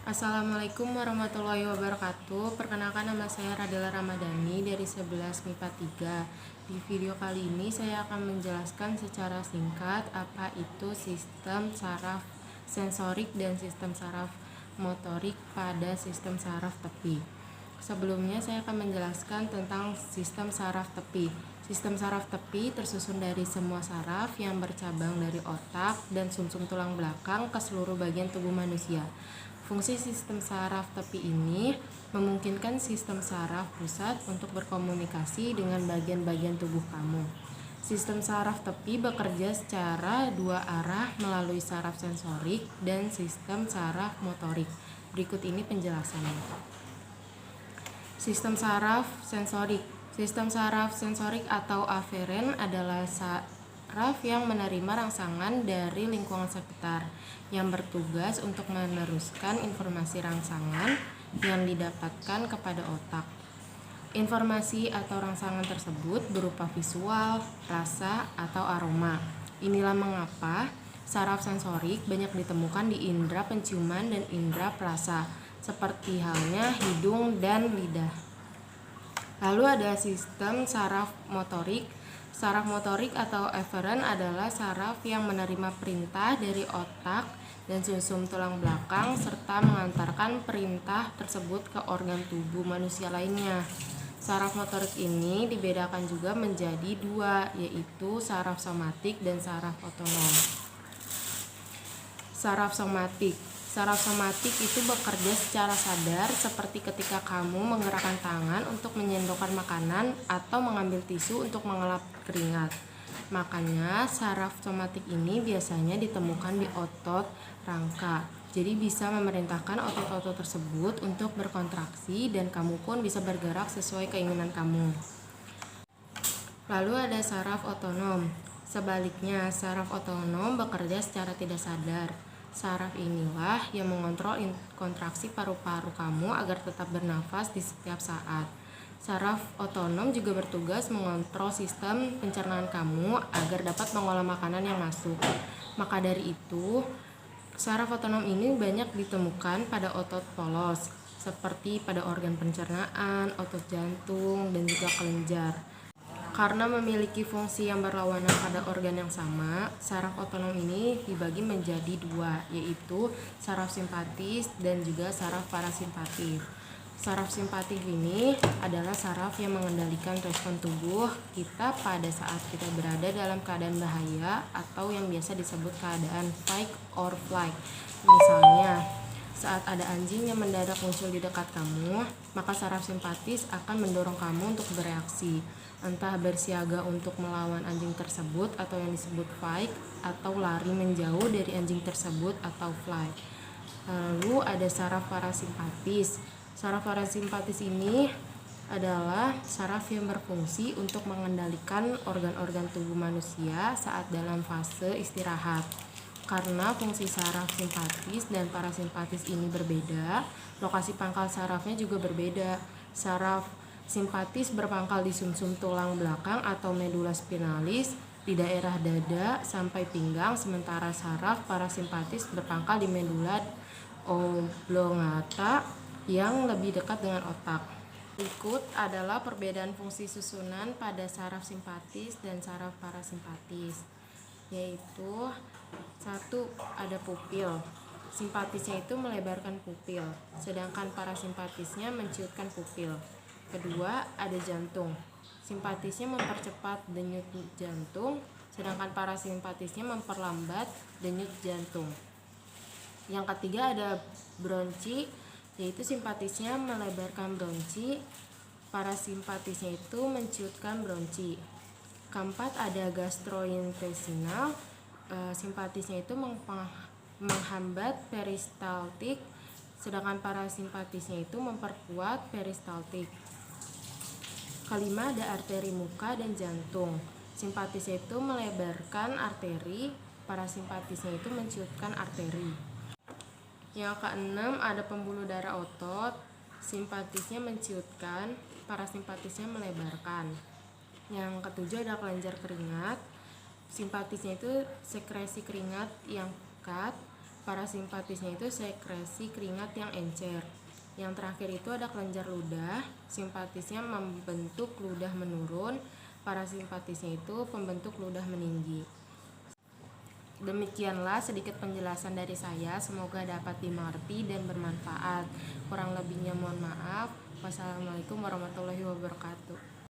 Assalamualaikum warahmatullahi wabarakatuh. Perkenalkan, nama saya Radela Ramadhani dari 11 MIPA 3. Di video kali ini saya akan menjelaskan secara singkat apa itu sistem saraf sensorik dan sistem saraf motorik pada sistem saraf tepi. Sebelumnya saya akan menjelaskan tentang sistem saraf tepi. Sistem saraf tepi tersusun dari semua saraf yang bercabang dari otak dan sumsum tulang belakang ke seluruh bagian tubuh manusia. Fungsi sistem saraf tepi ini memungkinkan sistem saraf pusat untuk berkomunikasi dengan bagian-bagian tubuh kamu. Sistem saraf tepi bekerja secara dua arah melalui saraf sensorik dan sistem saraf motorik. Berikut ini penjelasannya. Sistem saraf sensorik. Sistem saraf sensorik atau aferen adalah saraf yang menerima rangsangan dari lingkungan sekitar, yang bertugas untuk meneruskan informasi rangsangan yang didapatkan kepada otak. Informasi atau rangsangan tersebut berupa visual, rasa, atau aroma. Inilah mengapa saraf sensorik banyak ditemukan di indera penciuman dan indera perasa, seperti halnya hidung dan lidah. Lalu ada sistem saraf motorik. Saraf motorik atau eferen adalah saraf yang menerima perintah dari otak dan sumsum tulang belakang serta mengantarkan perintah tersebut ke organ tubuh manusia lainnya. Saraf motorik ini dibedakan juga menjadi dua, yaitu saraf somatik dan saraf otonom. Saraf somatik. Saraf somatik itu bekerja secara sadar, seperti ketika kamu menggerakkan tangan untuk menyendokkan makanan atau mengambil tisu untuk mengelap keringat. Makanya saraf somatik ini biasanya ditemukan di otot rangka. Jadi bisa memerintahkan otot-otot tersebut untuk berkontraksi dan kamu pun bisa bergerak sesuai keinginan kamu. Lalu ada saraf otonom. Sebaliknya, saraf otonom bekerja secara tidak sadar. Saraf inilah yang mengontrol kontraksi paru-paru kamu agar tetap bernafas di setiap saat. Saraf otonom juga bertugas mengontrol sistem pencernaan kamu agar dapat mengolah makanan yang masuk. Maka dari itu, saraf otonom ini banyak ditemukan pada otot polos, seperti pada organ pencernaan, otot jantung, dan juga kelenjar. Karena memiliki fungsi yang berlawanan pada organ yang sama, saraf otonom ini dibagi menjadi dua, yaitu saraf simpatis dan juga saraf parasimpatis. Saraf simpatis ini adalah saraf yang mengendalikan respon tubuh kita pada saat kita berada dalam keadaan bahaya atau yang biasa disebut keadaan fight or flight. Misalnya, saat ada anjing yang mendadak muncul di dekat kamu, maka saraf simpatis akan mendorong kamu untuk bereaksi, entah bersiaga untuk melawan anjing tersebut atau yang disebut fight, atau lari menjauh dari anjing tersebut atau flight. Lalu ada saraf parasimpatis. Saraf parasimpatis ini adalah saraf yang berfungsi untuk mengendalikan organ-organ tubuh manusia saat dalam fase istirahat. Karena fungsi saraf simpatis dan parasimpatis ini berbeda, lokasi pangkal sarafnya juga berbeda. Saraf simpatis berpangkal di sumsum tulang belakang atau medula spinalis di daerah dada sampai pinggang, sementara saraf parasimpatis berpangkal di medula oblongata yang lebih dekat dengan otak. Berikut adalah perbedaan fungsi susunan pada saraf simpatis dan saraf parasimpatis, yaitu satu, ada pupil. Simpatisnya itu melebarkan pupil, sedangkan parasimpatisnya menciutkan pupil. Kedua, ada jantung. Simpatisnya mempercepat denyut jantung, sedangkan parasimpatisnya memperlambat denyut jantung. Yang ketiga, ada bronki, yaitu simpatisnya melebarkan bronki, parasimpatisnya itu menciutkan bronki. Keempat, ada gastrointestinal. Simpatisnya itu menghambat peristaltik, sedangkan parasimpatisnya itu memperkuat peristaltik. Kelima, ada arteri muka dan jantung. Simpatisnya itu melebarkan arteri, parasimpatisnya itu menciutkan arteri. Yang keenam, ada pembuluh darah otot. Simpatisnya menciutkan, parasimpatisnya melebarkan. Yang ketujuh, ada kelenjar keringat. Simpatisnya itu sekresi keringat yang pekat, Parasimpatisnya itu sekresi keringat yang encer. Yang terakhir itu ada kelenjar ludah. Simpatisnya membentuk ludah menurun. Parasimpatisnya itu pembentuk ludah meninggi. Demikianlah sedikit penjelasan dari saya. Semoga dapat dimengerti dan bermanfaat. Kurang lebihnya mohon maaf. Wassalamualaikum warahmatullahi wabarakatuh.